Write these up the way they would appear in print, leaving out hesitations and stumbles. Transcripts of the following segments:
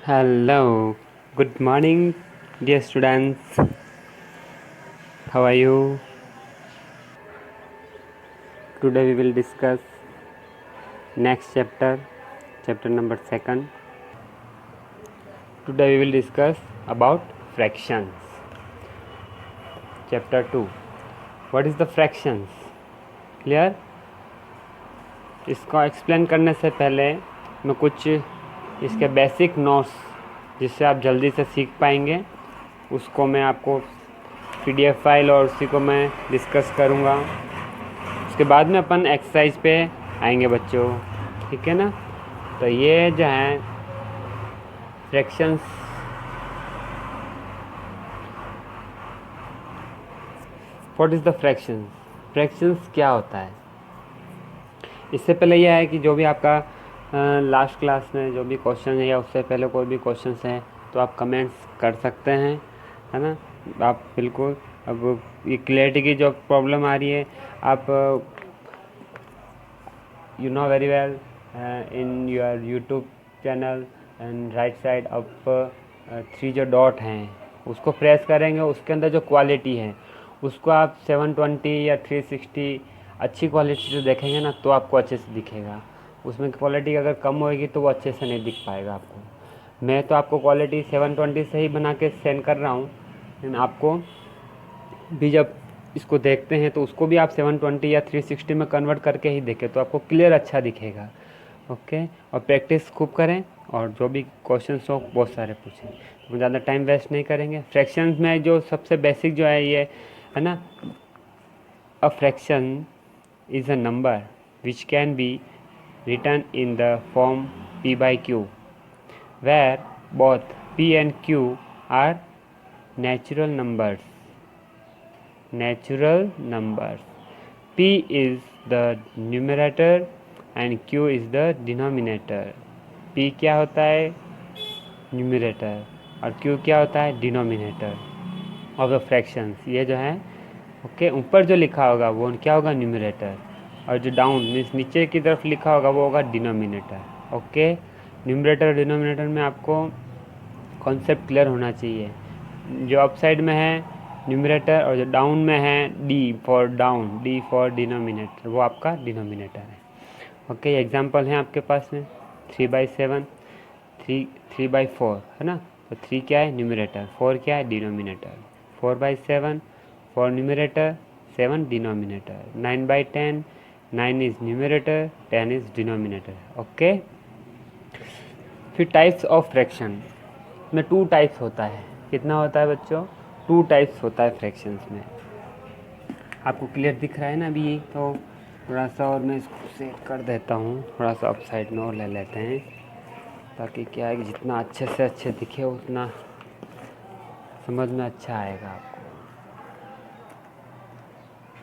Hello, good morning, dear students. How are you? Today we will discuss next chapter number 2. Today we will discuss about fractions. Chapter 2. What is the fractions? Clear? इसको explain करने से पहले मैं कुछ इसके basic notes जिससे आप जल्दी से सीख पाएंगे उसको मैं आपको PDF फाइल और उसी को मैं डिस्कस करूँगा। उसके बाद में अपन एक्सरसाइज पे आएंगे बच्चों, ठीक है ना। तो ये जो है fractions, what is the fractions, fractions क्या होता है। इससे पहले यह है कि जो भी आपका लास्ट क्लास में जो भी क्वेश्चन है या उससे पहले कोई भी क्वेश्चन है तो आप कमेंट्स कर सकते हैं, है ना। आप बिल्कुल, अब ये क्लैरिटी की जो प्रॉब्लम आ रही है, आप you know very well in your YouTube channel and right side up 3 जो डॉट हैं उसको प्रेस करेंगे, उसके अंदर जो क्वालिटी है उसको आप 720 या 360 अच्छी क्वालिटी से देखेंगे ना तो आपको अच्छे से दिखेगा। उसमें क्वालिटी अगर कम होएगी तो वो अच्छे से नहीं दिख पाएगा आपको। मैं तो आपको क्वालिटी 720 से ही बना के सेंड कर रहा हूँ, लेकिन आपको भी जब इसको देखते हैं तो उसको भी आप 720 या 360 में कन्वर्ट करके ही देखें तो आपको क्लियर अच्छा दिखेगा। ओके, और प्रैक्टिस खूब करें और जो भी क्वेश्चंस हो बहुत सारे पूछें। तो ज़्यादा टाइम वेस्ट नहीं करेंगे। फ्रैक्शंस में जो सबसे बेसिक जो है ये है ना, a fraction is a number which can be written in the form p/q where both p and q are natural numbers. P is the numerator and q is the denominator. p क्या होता है, numerator, और q क्या होता है, denominator of the fractions. ये जो है ओके, ऊपर जो लिखा होगा वो क्या होगा, न्यूमरेटर, और जो डाउन मीन्स नीचे की तरफ लिखा होगा वो होगा डिनोमिनेटर। ओके, न्यूमरेटर और डिनोमिनेटर में आपको कॉन्सेप्ट क्लियर होना चाहिए। जो अप साइड में है न्यूमरेटर और जो डाउन में है D for down, D for denominator, वो आपका डिनोमिनेटर है। ओके, एग्जांपल है आपके पास में 3/7, 3/4 है ना। तो 3 क्या है, न्यूमरेटर, 4 क्या है, denominator. 4/7 4 numerator, 7 denominator. 9/10 9 is numerator, 10 is denominator. Okay, फिर टाइप्स ऑफ फ्रैक्शन में 2 टाइप्स होता है। कितना होता है बच्चों, 2 टाइप्स होता है फ्रैक्शंस में। आपको क्लियर दिख रहा है ना अभी, तो थोड़ा सा और मैं इसको सेट कर देता हूँ, थोड़ा सा अप साइड में और ले लेते हैं ताकि क्या है कि जितना अच्छे से अच्छे दिखे उतना समझ में अच्छा आएगा आपको,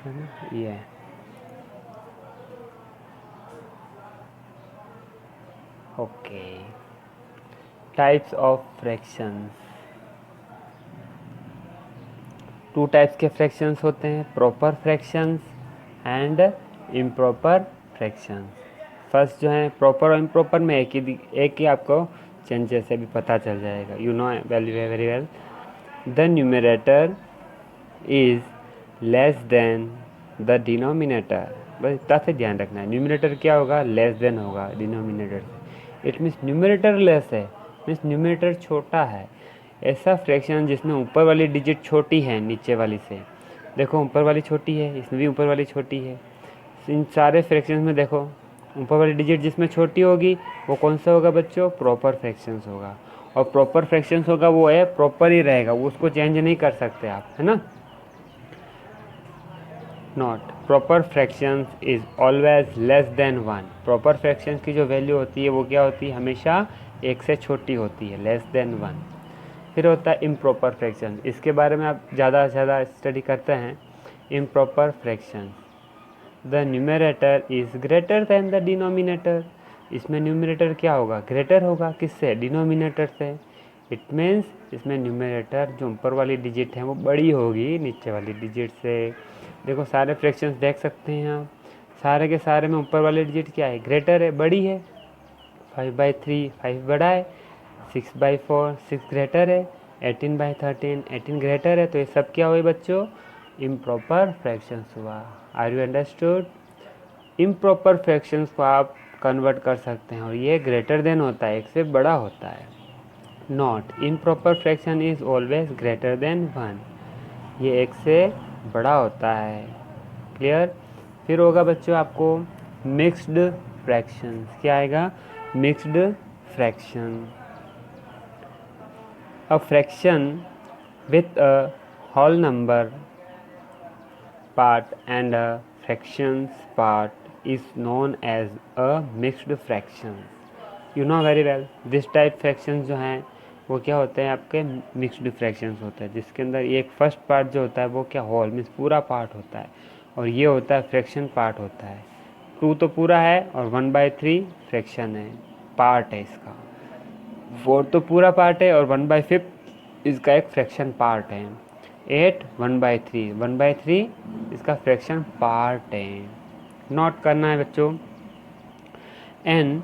है ना। ये okay, types of fractions. 2 types के फ्रैक्शंस होते हैं, proper fractions and improper fractions. First जो है प्रॉपर और इम्प्रॉपर में एक ही आपको चेंजेस से भी पता चल जाएगा। You know very well, the numerator is less than the denominator. बस इतना से ध्यान रखना है, न्यूमरेटर क्या होगा, लेस देन होगा डिनोमिनेटर से। इट मीन्स न्यूमरेटर लेस है, मीन्स न्यूमरेटर छोटा है। ऐसा फ्रैक्शन जिसमें ऊपर वाली डिजिट छोटी है नीचे वाली से, देखो ऊपर वाली छोटी है, इसमें भी ऊपर वाली छोटी है। इन सारे फ्रैक्शंस में देखो ऊपर वाली डिजिट जिसमें छोटी होगी वो कौन सा होगा बच्चों, प्रॉपर फ्रैक्शंस होगा। और प्रॉपर फ्रैक्शंस होगा वो है प्रॉपर ही रहेगा, वो उसको चेंज नहीं कर सकते आप, है ना। Not proper fractions is always less than 1। Proper fractions की जो वैल्यू होती है वो क्या होती है, हमेशा 1 से छोटी होती है, लेस देन 1। फिर होता है इम्प्रॉपर फ्रैक्शन, इसके बारे में आप ज़्यादा से ज़्यादा स्टडी करते हैं। Improper fraction, the numerator is greater than the denominator. इसमें न्यूमरेटर क्या होगा, ग्रेटर होगा, किससे, डिनोमिनेटर से। इट मीन्स इसमें न्यूमरेटर जो ऊपर वाली डिजिट है वो बड़ी होगी नीचे वाली डिजिट से। देखो सारे फ्रैक्शंस देख सकते हैं आप, सारे के सारे में ऊपर वाली डिजिट क्या है, ग्रेटर है, बड़ी है। 5/3 5 बड़ा है, 6/4 6 ग्रेटर है, 18/13 18 ग्रेटर है, तो ये सब क्या हुए बच्चों, इम्प्रॉपर फ्रैक्शंस हुआ। Are you understood? Improper fractions को आप कन्वर्ट कर सकते हैं और ये ग्रेटर देन होता है, एक से बड़ा होता है। Not improper fraction is always greater than 1, ये एक से बड़ा होता है। क्लियर? फिर होगा बच्चों आपको मिक्स्ड फ्रैक्शंस। क्या आएगा? Mixed fraction. A fraction with a whole number part and a fractions part is known as a mixed fraction. You know very well this type fractions जो हैं वो क्या होते हैं, आपके मिक्स्ड फ्रैक्शंस होते हैं, जिसके अंदर एक फर्स्ट पार्ट जो होता है वो क्या होल मीन्स पूरा पार्ट होता है, और ये होता है फ्रैक्शन पार्ट होता है। 2 तो पूरा है और 1/3 फ्रैक्शन है, पार्ट है इसका। 4 तो पूरा पार्ट है और 1/5 इसका एक फ्रैक्शन पार्ट है। 8 1/3 1/3 इसका फ्रैक्शन पार्ट है। नोट करना है बच्चों। And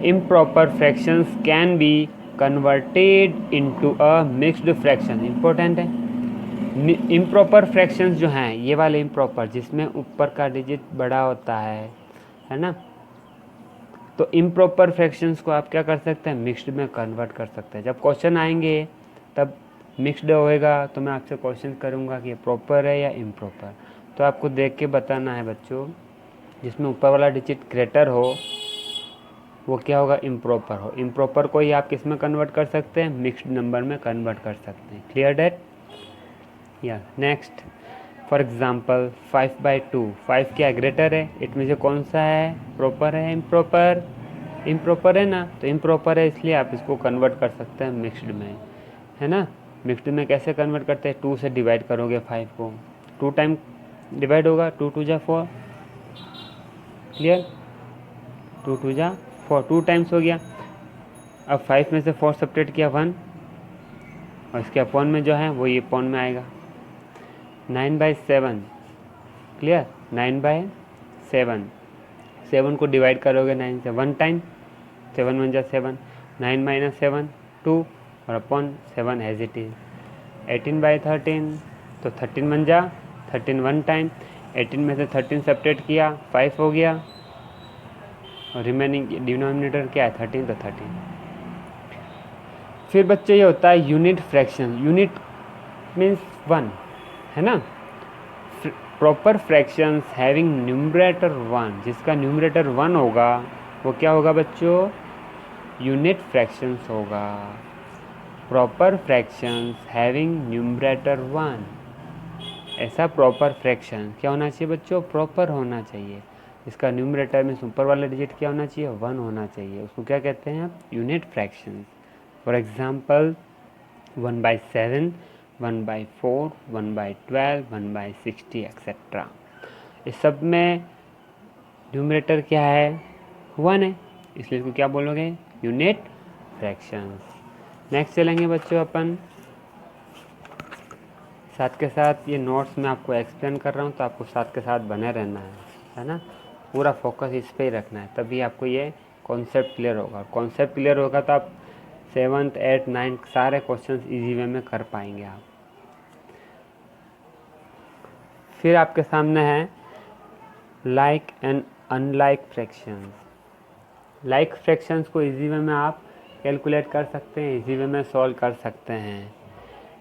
improper fractions can be converted into a mixed fraction. Important है। इम्प्रॉपर फ्रैक्शंस जो हैं, ये वाले इम्प्रॉपर जिसमें ऊपर का डिजिट बड़ा होता है ना, तो इम्प्रॉपर फ्रैक्शंस को आप क्या कर सकते हैं, मिक्स्ड में कन्वर्ट कर सकते हैं। जब क्वेश्चन आएंगे तब मिक्स्ड होएगा तो मैं आपसे क्वेश्चन करूंगा कि ये प्रॉपर है या इम्प्रॉपर, तो आपको देख के बताना है बच्चों। जिसमें ऊपर वाला डिजिट ग्रेटर हो वो क्या होगा, इम्प्रॉपर हो। इम्प्रॉपर को ही आप किस में कन्वर्ट कर सकते हैं, मिक्स्ड नंबर में कन्वर्ट कर सकते हैं। Clear that? या नेक्स्ट फॉर एग्जाम्पल 5/2 5 क्या ग्रेटर है, इट में से कौन सा है, प्रॉपर है इम्प्रॉपर, इम्प्रॉपर है ना, तो इम्प्रॉपर है इसलिए आप इसको कन्वर्ट कर सकते हैं मिक्स्ड में, है ना। मिक्स्ड में कैसे कन्वर्ट करते हैं, 2 से डिवाइड करोगे 5 को, 2 टाइम डिवाइड होगा, 2 2 जा 4। क्लियर? 2 2 जा 4, 2 टाइम्स हो गया। अब 5 में से 4 सब्ट्रैक्ट किया 1, और इसके अपॉन में जो है वो ये अपॉन में आएगा। 9/7। क्लियर? 9/7 7 को डिवाइड करोगे 9 से 1 टाइम, 7 1 जा 7, 9 - 7 2, और अपॉन 7 एज इट इज। 18/13 तो 13 बन जा 13 1 टाइम, 18 में से 13 सब्ट्रैक्ट किया 5 हो गया, और रिमेनिंग डिनोमिनेटर क्या है 13, तो 13। फिर बच्चे ये होता है यूनिट फ्रैक्शन। यूनिट मीन्स 1, है ना। प्रॉपर फ्रैक्शंस हैविंग न्यूमरेटर 1, जिसका न्यूमरेटर 1 होगा वो क्या होगा बच्चों, यूनिट फ्रैक्शंस होगा। प्रॉपर फ्रैक्शंस हैविंग न्यूमरेटर 1, ऐसा प्रॉपर फ्रैक्शन क्या होना चाहिए बच्चों, प्रॉपर होना चाहिए। इसका न्यूमरेटर में ऊपर वाला डिजिट क्या होना चाहिए, 1 होना चाहिए। उसको क्या कहते हैं आप, unit fractions. For example 1/7 1/4 1/12 1/60 etcetera. इस सब में न्यूमरेटर क्या है, 1 है, इसलिए इसको क्या बोलोगे, यूनिट फ्रैक्शंस। नेक्स्ट चलेंगे बच्चों अपन, साथ के साथ ये नोट्स में आपको एक्सप्लेन कर रहा हूँ तो आपको साथ के साथ बने रहना है ना। पूरा फोकस इस पे ही रखना है, तभी आपको ये कॉन्सेप्ट क्लियर होगा। कॉन्सेप्ट क्लियर होगा तो आप 7th 8th 9th सारे क्वेश्चंस इजी वे में कर पाएंगे आप। फिर आपके सामने है like and unlike fractions. Like fractions को इजी वे में आप कैलकुलेट कर सकते हैं, इजी वे में सॉल्व कर सकते हैं।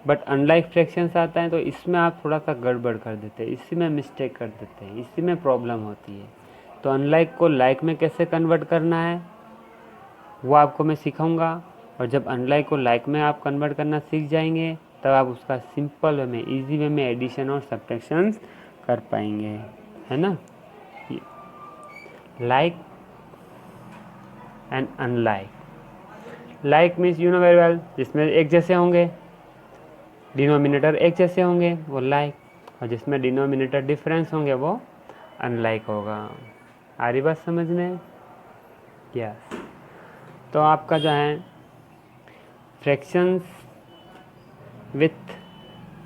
बट अनलाइक फ्रैक्शंस आता है तो इसमें आप थोड़ा सा गड़बड़ कर देते हैं, इसी में मिस्टेक कर देते हैं, इसी में प्रॉब्लम होती है। तो अनलाइक को लाइक में कैसे कन्वर्ट करना है वो आपको मैं सिखाऊंगा, और जब अनलाइक को लाइक में आप कन्वर्ट करना सीख जाएंगे तब आप उसका सिंपल वे में, इजी वे में एडिशन और सब्ट्रैक्शंस कर पाएंगे, है ना। Like and unlike. Like means you know very well, जिसमें एक जैसे होंगे, डिनोमिनेटर एक जैसे होंगे वो लाइक, और जिसमें डिनोमिनेटर डिफरेंस होंगे वो अनलाइक होगा। आ रही बात समझ में? यस। तो आपका जो है fractions with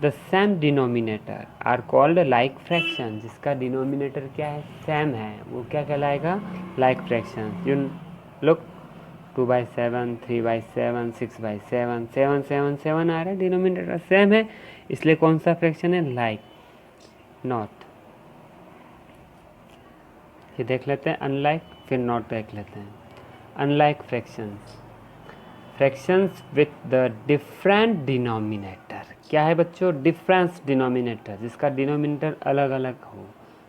the same denominator are called like fraction. जिसका डिनोमिनेटर क्या है, सेम है, वो क्या कहलाएगा, लाइक फ्रैक्शन। यू लुक 2/7, 3/7, 6/7, 7 7 7 आ रहा है, डिनोमिनेटर सेम है, इसलिए कौन सा फ्रैक्शन है? Like, not. ये देख लेते हैं अनलाइक, फिर नॉट देख लेते हैं। Unlike fractions, fractions with the different denominator. क्या है बच्चों? डिफरेंस डिनोमिनेटर, जिसका डिनोमिनेटर अलग अलग हो,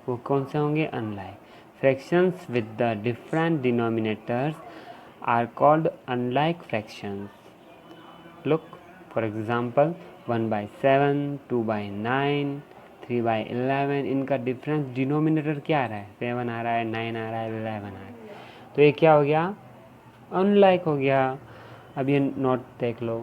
वो कौन से होंगे? Unlike. Fractions with the different denominators are called unlike fractions. Look for example 1/7, 2/9, 3/11, इनका डिफरेंस डिनोमिनेटर क्या आ रहा है? 7 आ रहा है, 9 आ रहा है, 11 आ रहा है, तो ये क्या हो गया? अनलाइक हो गया। अब ये नोट देख लो,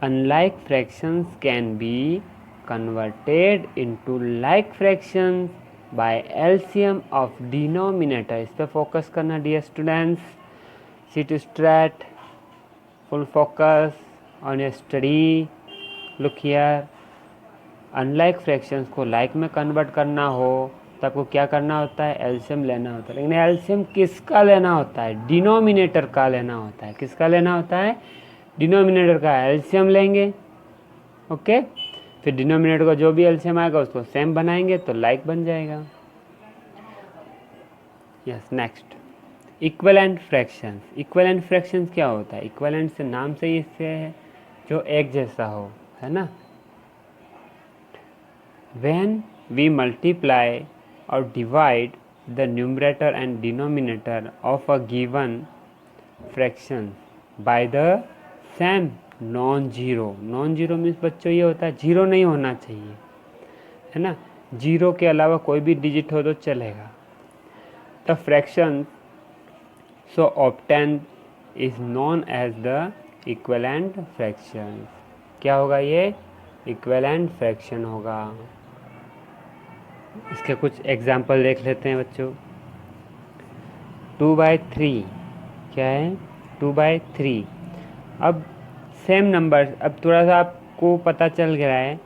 unlike fractions can be converted into like fractions by LCM of denominator. इस पर फोकस करना dear students, sit straight, full focus on your study. Look here, unlike fractions को लाइक में कन्वर्ट करना हो तो आपको क्या करना होता है? एलसीएम लेना होता है। लेकिन एलसीएम किसका लेना होता है? डिनोमिनेटर का लेना होता है। किसका लेना होता है? डिनोमिनेटर का एलसीएम लेंगे, ओके। फिर डिनोमिनेटर का जो भी एलसीएम आएगा उसको सेम बनाएंगे तो लाइक बन जाएगा। Yes, next, equivalent fractions. Equivalent fractions क्या होता है? इक्विवेलेंट से नाम से ही इससे है जो एक जैसा हो, है ना। When we multiply or divide the numerator and denominator of a given fraction by the same non-zero, non-zero means बच्चों ये होता है जीरो नहीं होना चाहिए, है ना, जीरो के अलावा कोई भी डिजिट हो तो चलेगा। The fraction so obtained is known as the equivalent fraction। क्या होगा ये? इक्विवेलेंट फ्रैक्शन होगा। इसके कुछ एग्जाम्पल देख लेते हैं बच्चों। 2/3 क्या है? 2/3। अब सेम नंबर, अब थोड़ा सा आपको पता चल गया है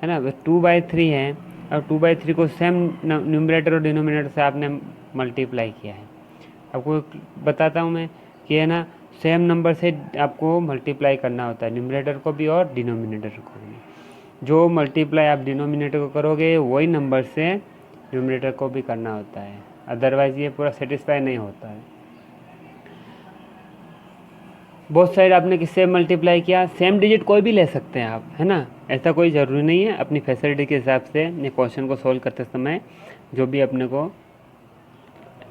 ना, 2/3 है। अब 2/3 को सेम न्यूमरेटर और डिनोमिनेटर से आपने मल्टीप्लाई किया है। आपको बताता हूँ मैं कि है ना, सेम नंबर से आपको मल्टीप्लाई करना होता है, न्यूमरेटर को भी और डिनोमिनेटर को भी। जो मल्टीप्लाई आप डिनोमिनेटर को करोगे वही नंबर से न्यूमरेटर को भी करना होता है, अदरवाइज ये पूरा सेटिस्फाई नहीं होता है। बोथ साइड आपने किससे मल्टीप्लाई किया? सेम डिजिट कोई भी ले सकते हैं आप, है ना, ऐसा कोई ज़रूरी नहीं है। अपनी फैसिलिटी के हिसाब से ये क्वेश्चन को सोल्व करते समय जो भी अपने को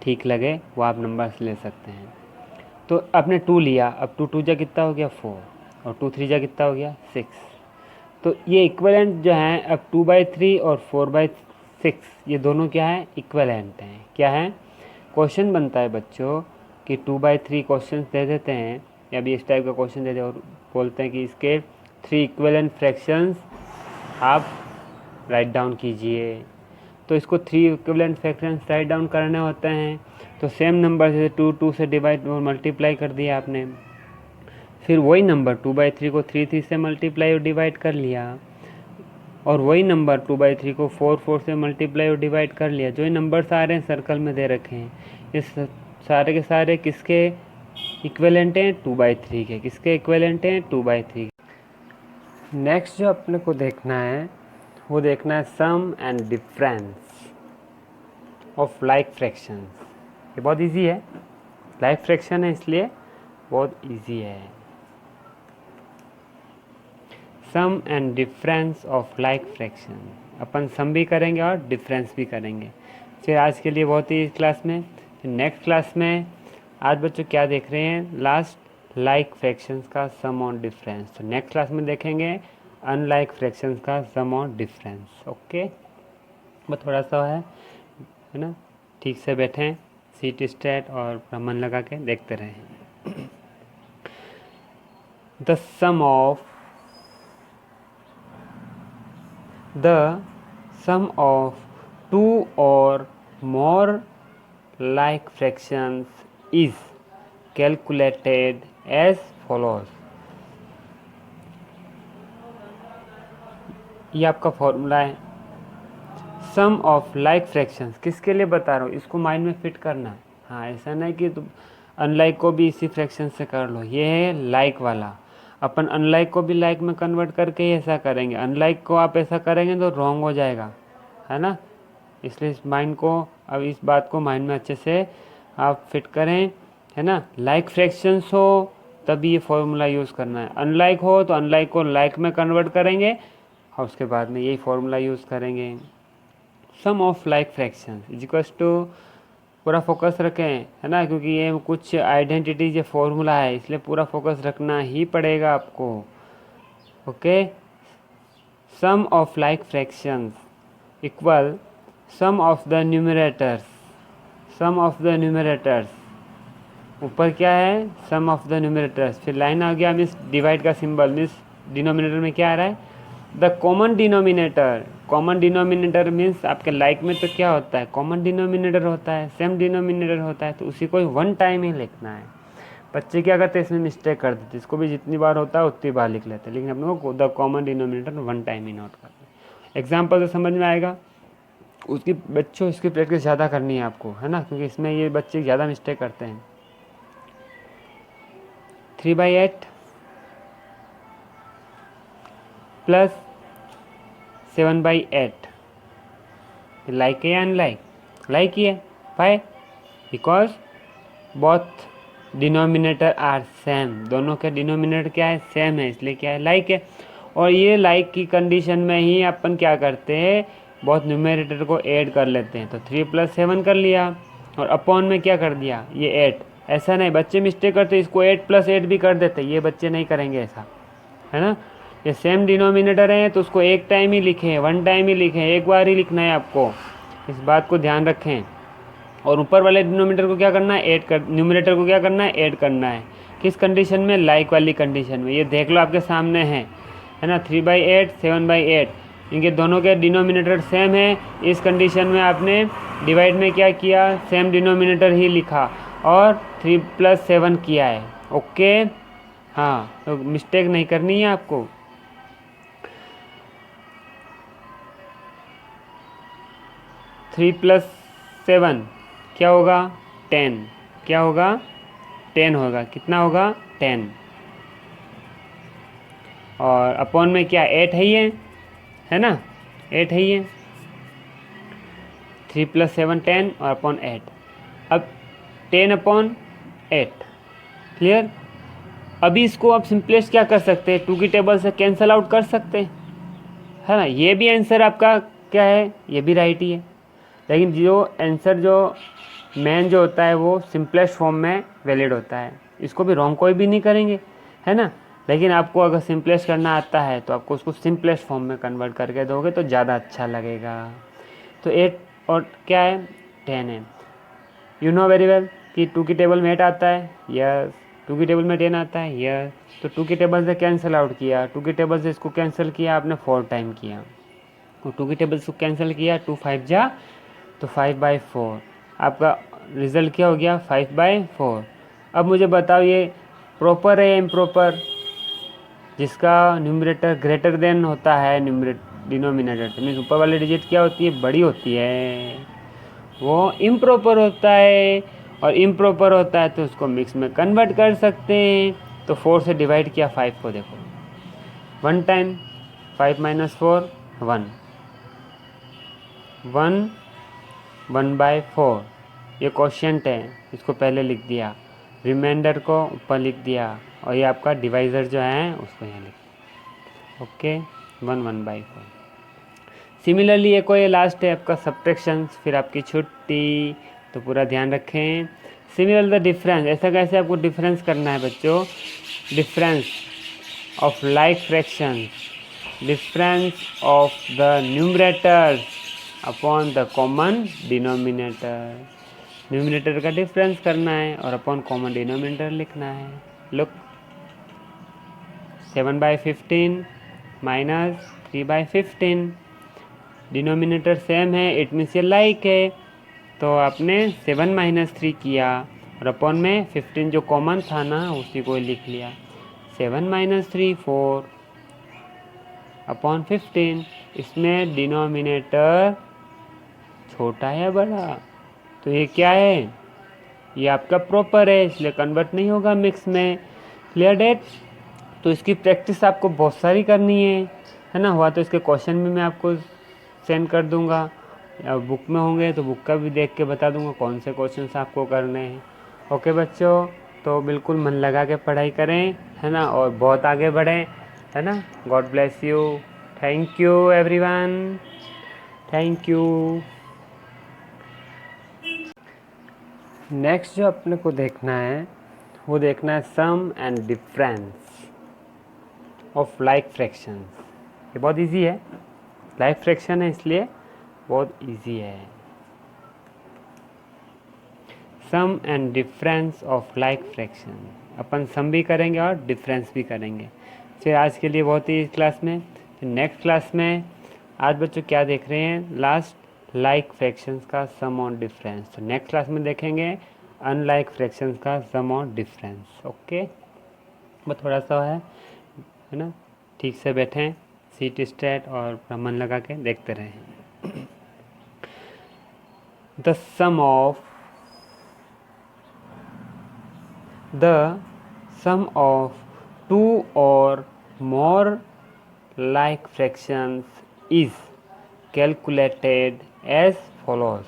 ठीक लगे वो आप नंबर्स ले सकते हैं। तो आपने 2 लिया, अब 2 2 जा कितना हो गया? 4, और 2 3 जा कितना हो गया? 6। तो ये इक्विवेलेंट जो है, अब 2/3 और 4/6 ये दोनों क्या है? इक्विवेलेंट हैं। क्या है? क्वेश्चन बनता है बच्चों कि 2/3 क्वेश्चन दे देते हैं या भी इस टाइप का क्वेश्चन दे देते और बोलते हैं कि इसके 3 इक्विवेलेंट फ्रैक्शंस आप राइट डाउन कीजिए। तो इसको 3 इक्विवेलेंट फ्रैक्शंस राइट डाउन करने होते हैं, तो सेम नंबर से 2 से डिवाइड और मल्टीप्लाई कर दिया आपने। फिर वही नंबर 2/3 को 3 3 से मल्टीप्लाई और डिवाइड कर लिया, और वही नंबर 2/3 को 4 4 से मल्टीप्लाई और डिवाइड कर लिया। जो ये नंबर्स आ रहे हैं सर्कल में दे रखे हैं, ये सारे के सारे किसके इक्विवेलेंट हैं? 2/3 के। किसके इक्विवेलेंट हैं? 2/3। नेक्स्ट जो अपने को देखना है वो देखना है sum and difference of like fractions. ये बहुत इजी है, लाइक फ्रैक्शन है इसलिए बहुत इजी है। Sum and difference of like fraction, अपन सम भी करेंगे और डिफरेंस भी करेंगे। फिर आज के लिए बहुत ही इस क्लास में। फिर नेक्स्ट क्लास में आज बच्चों क्या देख रहे हैं? लास्ट लाइक फ्रैक्शंस का सम और डिफरेंस। तो नेक्स्ट क्लास में देखेंगे अनलाइक फ्रैक्शंस का सम और डिफरेंस। ओके, बस थोड़ा सा है ना, ठीक से बैठें, सीट स्ट्रेट और मन लगा के देखते रहें। The sum of 2 or more like fractions is calculated as follows। ये आपका फॉर्मूला है। सम ऑफ लाइक फ्रैक्शंस किसके लिए बता रहा हूँ, इसको माइंड में फिट करना है। हाँ, ऐसा नहीं कि अनलाइक को भी इसी फ्रैक्शन से कर लो। ये है लाइक वाला, अपन अनलाइक को भी लाइक में कन्वर्ट करके ही ऐसा करेंगे। अनलाइक को आप ऐसा करेंगे तो रॉन्ग हो जाएगा, है ना। इसलिए इस माइंड को, अब इस बात को माइंड में अच्छे से आप फिट करें, है ना। लाइक फ्रैक्शंस हो तभी ये फॉर्मूला यूज़ करना है। अनलाइक हो तो अनलाइक को लाइक में कन्वर्ट करेंगे और उसके बाद में यही फॉर्मूला यूज़ करेंगे। Sum of like fractions is equals to, पूरा फोकस रखें, है ना, क्योंकि ये कुछ आइडेंटिटीज ये फॉर्मूला है, इसलिए पूरा फोकस रखना ही पड़ेगा आपको। Okay, sum of like fractions equal sum of the numerators. Sum of the numerators, ऊपर क्या है, सम ऑफ द न्यूमरेटर्स, फिर लाइन आ गया मीन्स डिवाइड का सिंबल, मीन्स डिनोमिनेटर में क्या आ रहा है, the common denominator. Common denominator means आपके लाइक में तो क्या होता है, कॉमन डिनोमिनेटर होता है, सेम डिनोमिनेटर होता है, तो उसी को वन टाइम ही लिखना है। बच्चे क्या करते हैं, इसमें मिस्टेक कर देते, इसको भी जितनी बार होता है उतनी बार लिख लेते हैं, लेकिन अपने को the common denominator one time he note करना है। एग्जाम्पल तो समझ में आएगा, उसकी बच्चों इसकी प्रैक्टिस ज़्यादा करनी है आपको, है ना, क्योंकि इसमें ये बच्चे ज़्यादा मिस्टेक करते हैं। 3/8 प्लस 7/8, लाइक है या अनलाइक, लाइक ही है। Why, because both denominator are same, दोनों के डिनोमिनेटर क्या है, सेम है, इसलिए क्या है, लाइक है। और ये लाइक की कंडीशन में ही अपन क्या करते हैं, बहुत न्यूमरेटर को ऐड कर लेते हैं, तो 3 + 7 कर लिया और अपॉन में क्या कर दिया, ये 8। ऐसा नहीं, बच्चे मिस्टेक करते इसको 8 + 8 भी कर देते, ये बच्चे नहीं करेंगे ऐसा, है ना। ये सेम डिनोमिनेटर है तो उसको एक टाइम ही लिखें, वन टाइम ही लिखें, एक बार ही लिखना है आपको, इस बात को ध्यान रखें। और ऊपर वाले डिनोमिनेटर को क्या करना है, ऐड कर, न्यूमरेटर को क्या करना है, ऐड करना है। किस कंडीशन में, लाइक वाली कंडीशन में। ये देख लो आपके सामने है ना, 3/8 7/8, इनके दोनों के डिनोमिनेटर सेम है। इस कंडीशन में आपने डिवाइड में क्या किया, सेम डिनोमिनेटर ही लिखा और 3 + 7 किया है। ओके, हाँ, तो मिस्टेक नहीं करनी है आपको। थ्री + 7 क्या होगा, 10, क्या होगा, 10 होगा, कितना होगा, 10। और अपॉन में क्या, 8 है ये, है ना, 8 है ये, 3 + 7 10 और अपॉन 8। अब 10/8, क्लियर। अभी इसको आप सिंपलेस्ट क्या कर सकते हैं, 2 की टेबल से कैंसल आउट कर सकते हैं, है ना। ये भी आंसर आपका क्या है, ये भी राइट ही है, लेकिन जो आंसर जो मेन जो होता है वो सिंपलेस्ट फॉर्म में वैलिड होता है। इसको भी रॉन्ग कोई भी नहीं करेंगे, है ना, लेकिन आपको अगर सिंपलेस्ट करना आता है तो आपको उसको सिंपलेस्ट फॉर्म में कन्वर्ट करके दोगे तो ज़्यादा अच्छा लगेगा। तो 8 और क्या है, 10 है। यू नो वेरी वेल कि 2 की टेबल में 8 आता है, यस। 2 की टेबल में 10 आता है, यस। तो 2 की टेबल से कैंसिल आउट किया, 2 की टेबल से इसको कैंसिल किया आपने 4 टाइम किया, और 2 की टेबल से कैंसिल किया, 2 5 जा तो 5/4, आपका रिजल्ट क्या हो गया, 5/4। अब मुझे बताओ ये प्रॉपर है या इम्प्रॉपर, जिसका न्यूमरेटर ग्रेटर देन होता है डिनोमिनेटर से, मीन्स ऊपर वाली डिजिट क्या होती है, बड़ी होती है, वो इम्प्रॉपर होता है। और इम्प्रॉपर होता है तो उसको मिक्स में कन्वर्ट कर सकते हैं। तो 4 से डिवाइड किया 5 को, देखो 1 टाइम, 5 - 4 1, 1/4, ये क्वोशिएंट है, इसको पहले लिख दिया, रिमाइंडर को ऊपर लिख दिया, और ये आपका डिवाइज़र जो है उसको यहाँ लिख दिया। ओके, 1/4। सिमिलरली ये कोई लास्ट है आपका सब्ट्रैक्शन, फिर आपकी छुट्टी, तो पूरा ध्यान रखें। सिमिलर द डिफरेंस, ऐसा कैसे आपको डिफरेंस करना है बच्चों, difference of like fraction, difference of the numerators upon the common denominator. Numerator का डिफरेंस करना है और अपॉन कॉमन डिनोमिनेटर लिखना है। लुक, 7/15 माइनस 3/15, डिनोमिनेटर सेम है, इट मीन्स ये लाइक है, तो आपने 7 - 3 किया और अपॉन में 15 जो कॉमन था ना उसी को लिख लिया, 7 - 3 4 अपॉन 15। इसमें डिनोमिनेटर छोटा है बड़ा, तो ये क्या है, ये आपका प्रॉपर है, इसलिए कन्वर्ट नहीं होगा मिक्स में। Clear that? तो इसकी प्रैक्टिस आपको बहुत सारी करनी है ना। हुआ तो इसके क्वेश्चन भी मैं आपको सेंड कर दूंगा, या बुक में होंगे तो बुक का भी देख के बता दूंगा कौन से क्वेश्चंस आपको करने हैं। ओके बच्चों, तो बिल्कुल मन लगा के पढ़ाई करें, है ना, और बहुत आगे बढ़ें, है ना। God bless you. Thank you everyone, thank you. Next जो अपने को देखना है वो देखना है sum and difference of like fractions. ये बहुत इजी है, लाइक फ्रैक्शन है इसलिए बहुत इजी है। Sum and difference of like fraction, अपन सम भी करेंगे और डिफरेंस भी करेंगे। फिर आज के लिए बहुत ही इस क्लास में। फिर नेक्स्ट क्लास में आज बच्चों क्या देख रहे हैं, लास्ट लाइक फ्रैक्शंस का सम और डिफरेंस। तो नेक्स्ट क्लास में देखेंगे अनलाइक फ्रैक्शंस का सम और डिफरेंस। ओके, बस थोड़ा सा है ना, ठीक से बैठें, सीट स्ट्रेट और अपना मन लगा के देखते रहें। द सम ऑफ टू और मोर like fractions is calculated as follows।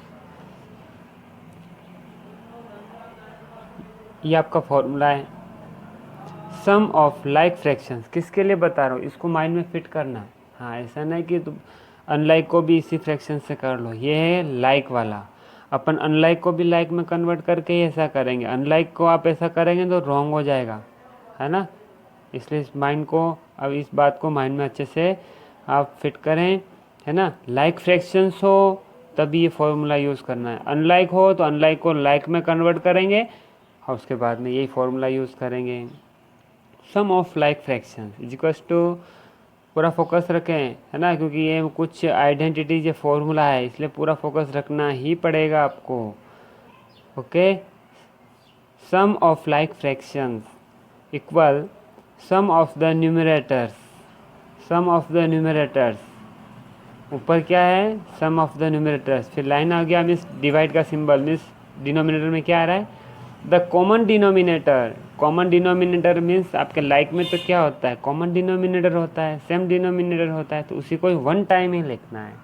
ये आपका फॉर्मूला है। सम ऑफ लाइक फ्रैक्शंस किसके लिए बता रहा हूँ, इसको माइंड में फिट करना। हाँ, ऐसा नहीं कि तुम अनलाइक को भी इसी फ्रैक्शन से कर लो। ये है लाइक वाला, अपन अनलाइक को भी लाइक में कन्वर्ट करके ही ऐसा करेंगे। अनलाइक को आप ऐसा करेंगे तो रॉन्ग हो जाएगा, है ना। इसलिए इस माइंड को, अब इस बात को माइंड में अच्छे से आप फिट करें, है ना। लाइक फ्रैक्शंस हो तभी ये फॉर्मूला यूज़ करना है, अनलाइक हो तो अनलाइक को लाइक में कन्वर्ट करेंगे और उसके बाद में यही फॉर्मूला यूज़ करेंगे। Sum of like fractions is equals to, पूरा फोकस रखें, है ना, क्योंकि ये कुछ आइडेंटिटी ये फॉर्मूला है, इसलिए पूरा फोकस रखना ही पड़ेगा आपको। Okay, sum of like fractions equal sum of the numerators. Sum of the numerators, ऊपर क्या है, सम ऑफ द न्यूमरेटर्स, फिर लाइन आ गया मीन्स डिवाइड का सिंबल, मीन्स डिनोमिनेटर में क्या आ रहा है, the common denominator. Common denominator means आपके लाइक में तो क्या होता है, कॉमन डिनोमिनेटर होता है, सेम डिनोमिनेटर होता है, तो उसी को वन टाइम ही लिखना है।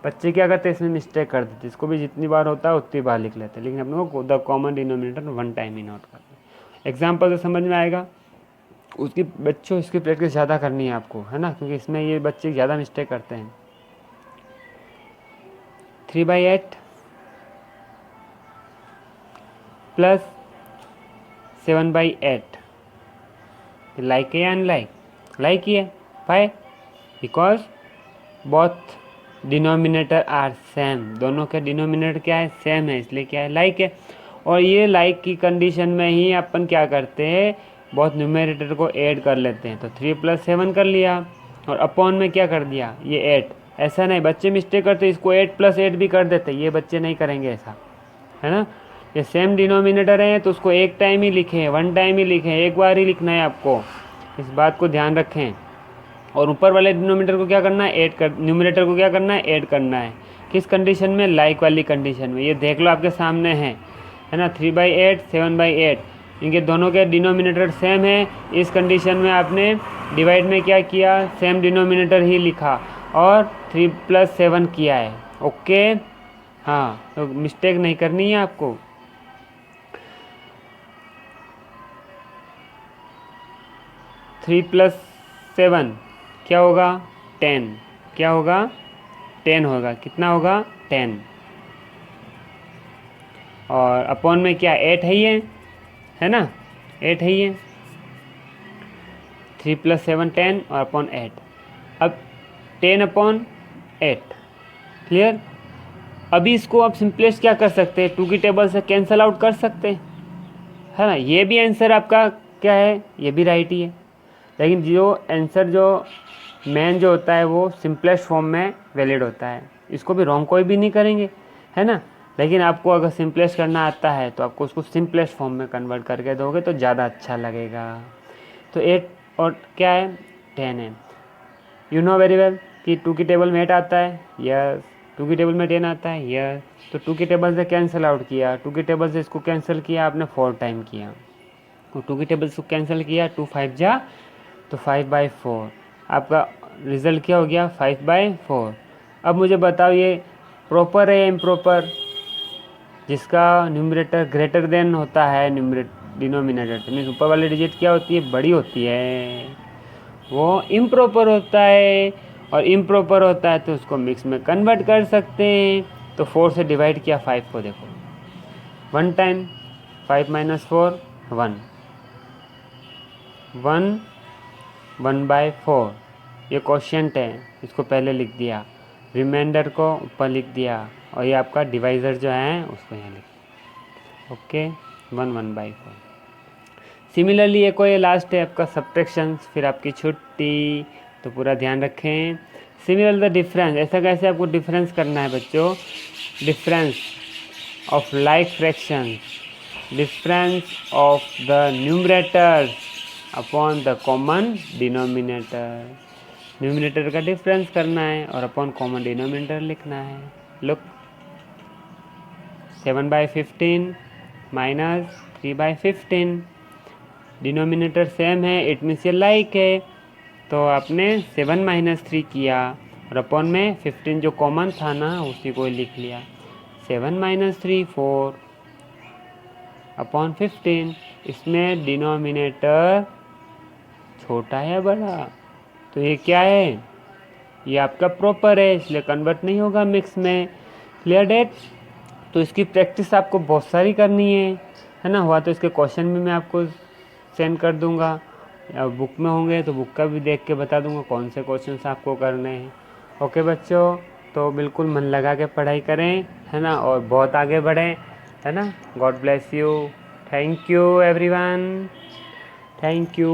बच्चे क्या करते हैं, इसमें मिस्टेक कर देते, इसको भी जितनी बार होता है उतनी बार लिख लेते हैं, लेकिन अपने को the common denominator one time he note करते हैं। एग्जाम्पल तो समझ में आएगा, उसकी बच्चों इसकी प्रैक्टिस ज़्यादा करनी है आपको, है ना, क्योंकि इसमें ये बच्चे ज़्यादा मिस्टेक करते हैं। 3/8 प्लस 7/8 लाइक है या अनलाइक, लाइक ही है। Why? Because both denominator are same, दोनों के डिनोमिनेटर क्या है, सेम है, इसलिए क्या है, लाइक है। और ये लाइक की कंडीशन में ही अपन क्या करते हैं, बहुत न्यूमरेटर को ऐड कर लेते हैं। तो 3 + 7 कर लिया और अपॉन में क्या कर दिया, ये 8। ऐसा नहीं, बच्चे मिस्टेक करते, इसको 8 + 8 भी कर देते, ये बच्चे नहीं करेंगे ऐसा, है ना। ये सेम डिनोमिनेटर है तो उसको एक टाइम ही लिखें, वन टाइम ही लिखें, एक बार ही लिखना है आपको, इस बात को ध्यान रखें। और ऊपर वाले डिनोमिनेटर को क्या करना है, ऐड कर, न्यूमरेटर को क्या करना है, ऐड करना है। किस कंडीशन में, लाइक वाली कंडीशन में। ये देख लो आपके सामने है ना, 3/8 7/8, इनके दोनों के डिनोमिनेटर सेम है। इस कंडीशन में आपने डिवाइड में क्या किया, सेम डिनोमिनेटर ही लिखा और 3 + 7 किया है। ओके, हाँ, तो मिस्टेक नहीं करनी है आपको। थ्री प्लस 7 क्या होगा, 10। क्या होगा, 10 होगा। कितना होगा, 10। और अपॉन में क्या, 8 है ना, 8 है। 3 + 7 10 और अपॉन 8। अब 10/8, क्लियर। अभी इसको आप सिंपलेस्ट क्या कर सकते हैं, 2 की टेबल से कैंसल आउट कर सकते हैं, है ना। ये भी आंसर आपका क्या है, ये भी राइट ही है, लेकिन जो आंसर जो मेन जो होता है वो सिंपलेस्ट फॉर्म में वैलिड होता है। इसको भी रॉन्ग कोई भी नहीं करेंगे, है ना, लेकिन आपको अगर सिंपलेस्ट करना आता है तो आपको उसको सिंपलेस्ट फॉर्म में कन्वर्ट करके दोगे तो ज़्यादा अच्छा लगेगा। तो 8 और क्या है, 10 है। यू नो वेरी वेल कि 2 की टेबल में 8 आता है, यस। 2 की टेबल में 10 आता है यस, तो 2 की टेबल से कैंसिल आउट किया, 2 की टेबल से इसको कैंसिल किया आपने 4 टाइम किया, और 2 की टेबल से कैंसिल किया 2 5 जा तो 5/4, आपका रिजल्ट क्या हो गया 5/4। अब मुझे बताओ ये प्रॉपर है या इम्प्रॉपर? जिसका न्यूमरेटर ग्रेटर देन होता है डिनोमिनेटर से, मीन्स ऊपर वाली डिजिट क्या होती है, बड़ी होती है, वो इम्प्रॉपर होता है। और इम्प्रॉपर होता है तो उसको मिक्स में कन्वर्ट कर सकते हैं। तो 4 से डिवाइड किया 5 को, देखो 1 टाइम, 5 - 4 1, 1/4, ये क्वोशिएंट है, इसको पहले लिख दिया, रिमाइंडर को ऊपर लिख दिया, और ये आपका डिवाइज़र जो है उसको यहाँ लिख दिया। ओके, 1/4। सिमिलरली एक और ये लास्ट है आपका सब्ट्रैक्शन, फिर आपकी छुट्टी, तो पूरा ध्यान रखें। सिमिलर द डिफरेंस, ऐसा कैसे आपको डिफरेंस करना है बच्चों, difference of like fraction, difference of the numerator upon the common denominator, numerator का डिफरेंस करना है और अपॉन कॉमन डिनोमिनेटर लिखना है। लुक 7/15 माइनस 3/15, डिनोमिनेटर सेम है, इट मीन्स ये लाइक है, तो आपने 7 - 3 किया और अपॉन में 15 जो कॉमन था ना उसी को लिख लिया, 7 - 3 4 अपॉन 15, इसमें डिनोमिनेटर छोटा है बड़ा, तो ये क्या है, ये आपका प्रॉपर है, इसलिए कन्वर्ट नहीं होगा मिक्स में। Clear that? तो इसकी प्रैक्टिस आपको बहुत सारी करनी है ना। हुआ तो इसके क्वेश्चन भी मैं आपको सेंड कर दूंगा, या बुक में होंगे तो बुक का भी देख के बता दूंगा कौन से क्वेश्चन आपको करने हैं। ओके बच्चों, तो बिल्कुल मन लगा के पढ़ाई करें, है ना, और बहुत आगे बढ़ें, है ना। God bless you, thank you everyone, thank you.